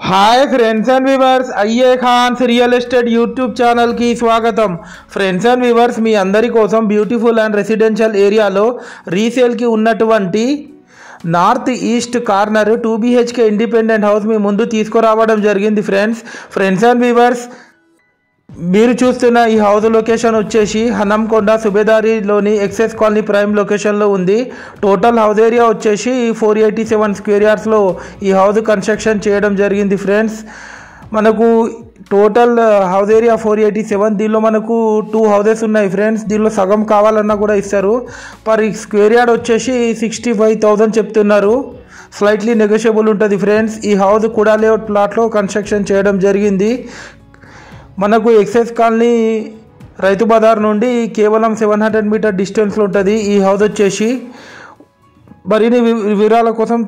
Hi friends and viewers अय्ये Khan's real estate YouTube channel की स्वागतम। ఫ్రెండ్స్ అండ్ వ్యూవర్స్ మీ అందరి కోసం బ్యూటిఫుల్ అండ్ రెసిడెన్షియల్ ఏరియాలో రీసేల్ కి ఉన్నటువంటి north east corner 2 BHK independent house మీ ముందు తీసుకురావడం జరిగింది। ఫ్రెండ్స్ అండ్ వ్యూవర్స్ మీరు చూస్తున్న ఈ హౌస్ లొకేషన్ వచ్చేసి హనంకొండ సుబేదారిలోని ఎక్సెస్ కాలనీ ప్రైమ్ లొకేషన్లో ఉంది। టోటల్ హౌస్ ఏరియా వచ్చేసి 487 స్క్వేర్ యార్డ్స్లో ఈ హౌస్ కన్స్ట్రక్షన్ చేయడం జరిగింది। ఫ్రెండ్స్ మనకు టోటల్ హౌస్ ఏరియా 487, దీనిలో మనకు 2 హౌసెస్ ఉన్నాయి ఫ్రెండ్స్। దీనిలో సగం కావాలన్నా కూడా ఇస్తారు। పర్ స్క్వేర్ యార్డ్ వచ్చేసి 65,000 చెప్తున్నారు, స్లైట్లీ నెగోషియబుల్ ఉంటుంది ఫ్రెండ్స్। ఈ హౌస్ కూడా లేఅవుట్ ప్లాట్లో కన్స్ట్రక్షన్ చేయడం జరిగింది। మనకు ఎక్సెస్ కాలనీ రైతు బజార్ నుండి కేవలం 700 మీటర్ డిస్టెన్స్లో ఉంటుంది ఈ హౌస్ వచ్చేసి। మరిన్ని వివరాల కోసం